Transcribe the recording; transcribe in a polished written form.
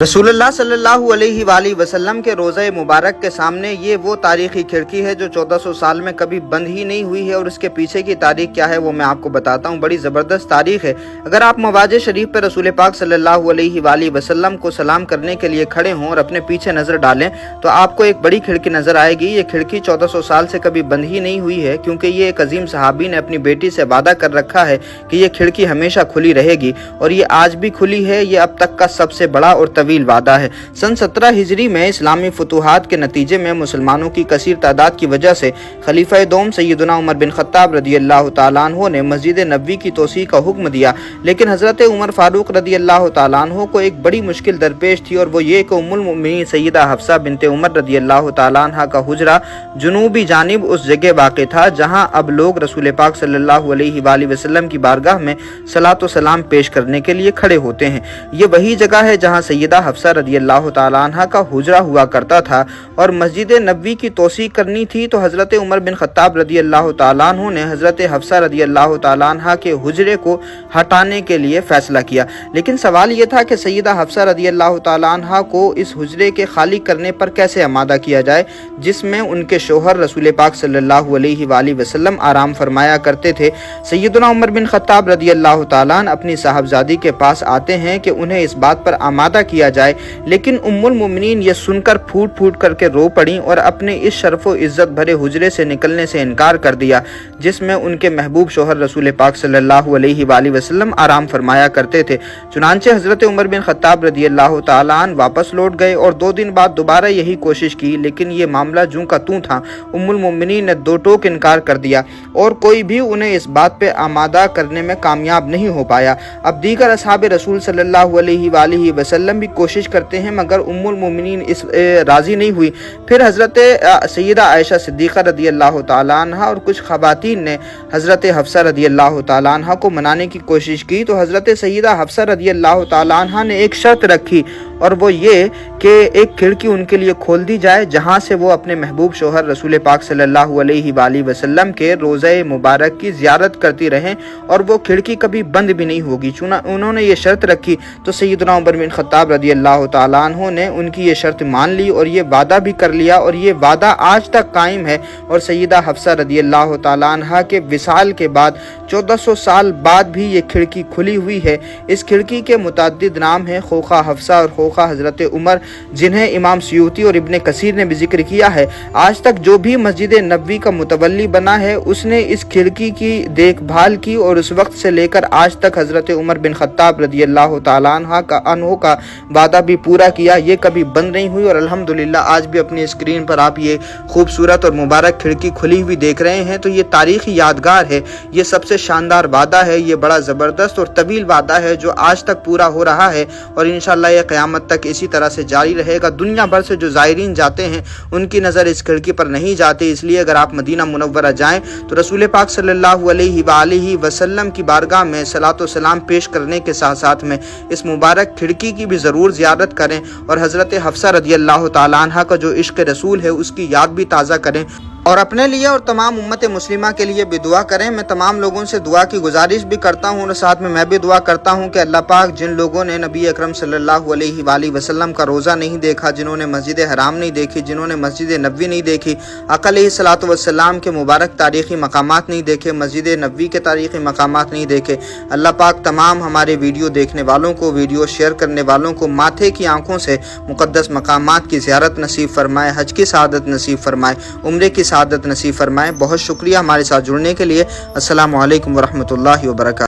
रसूलुल्लाह सल्लल्लाहु अलैहि वसल्लम के रोज़े मुबारक के सामने ये वो तारीखी खिड़की है जो 1400 साल में कभी बंद ही नहीं हुई है। और इसके पीछे की तारीख क्या है वो मैं आपको बताता हूँ। बड़ी ज़बरदस्त तारीख है। अगर आप मवाज़ शरीफ पर रसूल पाक सल्लल्लाहु अलैहि वसल्लम को सलाम करने के लिए खड़े हों और अपने पीछे नज़र डालें तो आपको एक बड़ी खिड़की नज़र आएगी। ये खिड़की 1400 साल से कभी बंद ही नहीं हुई है, क्योंकि ये एक अजीम सहाबी ने अपनी बेटी से वादा कर रखा है कि ये खिड़की हमेशा खुली रहेगी, और ये आज भी खुली है। ये अब तक का सबसे बड़ा और तवील वादा है। सन 17 हिजरी में इस्लामी फतूहात के नतीजे में मुसलमानों की कसीर तादाद की वजह से खलीफा दोम सैयदना उमर बिन खत्ताब रदियल्लाहु ताला अन्हु ने मस्जिद नबवी की तोसी का हुक्म दिया। लेकिन हजरत उमर फारूक रदियल्लाहु ताला अन्हु को एक बड़ी मुश्किल दरपेश थी, और वो ये कि उम्मुल मोमिनीन सैयदा हफ्सा बिनते उमर रदियल्लाहु ताला अन्हा का हुजरा जुनूबी जानिब उस जगह वाक़ था जहां अब लोग रसूल पाक सल्लल्लाहु अलैहि वसल्लम की बारगाह में सलातो सलाम पेश करने के लिए खड़े होते हैं। ये वही जगह है जहां सैयदा हफ्सा रदियल्लाहु ताला अन्हा का हुजरा हुआ करता था। और मस्जिद नबवी की तोसी करनी थी तो हज़रत उमर बिन खत्ताब रदियल्लाहु ताला अन्हु ने हज़रत हफ्सा रदियल्लाहु ताला अन्हा के हुजरे को हटाने के लिए फ़ैसला किया। लेकिन सवाल ये था कि सैयदा हफ्सा रदियल्लाहु ताला अन्हा को इस हुजरे के खाली करने पर कैसे आमादा किया जाए, जिसमें उनके शोहर रसूल पाक सल्लल्लाहु अलैहि वसल्लम आराम फरमाया करते थे। सैयदना उमर बिन खत्ताब रदियल्लाहु ताला अन्हा अपनी साहबजादी के पास आते हैं कि उन्हें इस बात पर आमादा किया जाए, लेकिन उम्मुल मोमिनीन ये सुनकर फूट फूट करके रो पड़ी और अपने इस शर्फ व इज्जत भरे हुजरे से निकलने से इनकार कर दिया, जिसमें उनके महबूब शोहर रसूल पाक सल्लल्लाहु अलैहि वसल्लम आराम फरमाया करते थे। चुनांचे हज़रत उमर बिन खत्ताब रदियल्लाहु ताला अन्हु वापस लौट गए और 2 दिन बाद दोबारा यही कोशिश की, लेकिन ये मामला जूं का तूं था। उम्मुल मोमिनीन ने दो टोक इनकार कर दिया और कोई भी उन्हें इस बात पे आमादा करने में कामयाब नहीं हो पाया। अब दीगर असहाब रसूल सल्लल्लाहु अलैहि वसल्लम भी कोशिश करते हैं, मगर उम्मुल मोमिनीन इस राज़ी नहीं हुई। फिर हज़रत सैयदा आयशा सिद्दीक़ा रदियल्लाहु ताला अन्हा और कुछ ख़वातीन ने हज़रत हफ्सा रदियल्लाहु ताला अन्हा को मनाने की कोशिश की, तो हज़रत सैयदा हफ्सा रदियल्लाहु ताला अन्हा ने एक शर्त रखी, और वो ये कि एक खिड़की उनके लिए खोल दी जाए जहाँ से वो अपने महबूब शोहर रसूल पाक सल्लल्लाहु अलैहि वसल्लम के रोज़े मुबारक की ज़ियारत करती रहें, और वो खिड़की कभी बंद भी नहीं होगी। उन्होंने ये शर्त रखी तो सैयदना उमर बिन खत्ताब रदियल्लाहु ताला अन्हु ने उनकी ये शर्त मान ली और ये वादा भी कर लिया, और ये वादा आज तक कायम है। और सैयदा हफ्सा रदियल्लाहु ताला अन्हा के विसाल के बाद 1400 साल बाद भी ये खिड़की खुली हुई है। इस खिड़की के मुतअद्दिद नाम हैं, खोखा हफ्सा और खोखा हज़रत उमर, जिन्हें इमाम सयूती और इब्ने कसीर ने भी जिक्र किया है। आज तक जो भी मस्जिद नबवी का मुतवल्ली बना है उसने इस खिड़की की देखभाल की, और उस वक्त से लेकर आज तक हज़रत उमर बिन खत्ताब रदियल्लाहु ताला अन्हु का वादा भी पूरा किया। ये कभी बंद नहीं हुई, और अल्हम्दुलिल्लाह आज भी अपनी स्क्रीन पर आप ये खूबसूरत और मुबारक खिड़की खुली हुई देख रहे हैं। तो ये तारीखी यादगार है, ये सबसे शानदार वादा है, ये बड़ा ज़बरदस्त और तवील वादा है जो आज तक पूरा हो रहा है, और इंशाअल्लाह ये क़यामत तक इसी तरह से जारी रहेगा। दुनिया भर से जो ज़ायरीन जाते हैं उनकी नज़र इस खिड़की पर नहीं जाती, इसलिए अगर आप मदीना मुनव्वरा जाएँ तो रसूल पाक सल्लल्लाहु अलैहि वसल्लम की बारगाह में सलातो सलाम पेश करने के साथ साथ में इस मुबारक खिड़की की भी ज़रूर ज़ियारत करें, और हज़रत हफ्सा रदियल्लाहु ताला अन्हा का जो इश्क़ रसूल है उसकी याद भी ताज़ा करें, और अपने लिए और तमाम उम्मत मुस्लिमा के लिए भी दुआ करें। मैं तमाम लोगों से दुआ की गुजारिश भी करता हूँ, और साथ में मैं भी दुआ करता हूँ कि अल्लाह पाक जिन लोगों ने नबी अकरम सल्लल्लाहु अलैहि वसल्लम का रोज़ा नहीं देखा, जिन्होंने मस्जिद हराम नहीं देखी, जिन्होंने मस्जिद नबवी नहीं देखी, आका अलैहिस्सलातु वस्सलाम के मुबारक तारीख़ी मकामात नहीं देखे, मस्जिद नबवी के तारीख़ी मकामात नहीं देखे, अल्लाह पाक तमाम हमारे वीडियो देखने वालों को, वीडियो शेयर करने वालों को माथे की आँखों से मुक़द्दस मकामात की ज़ियारत नसीब फरमाए, हज की सआदत नसीब फरमाए, उम्रे की सआदत नसीब फरमाए। बहुत शुक्रिया हमारे साथ जुड़ने के लिए। अस्सलामु अलैकुम वरहमतुल्लाहि वबरकातुहू।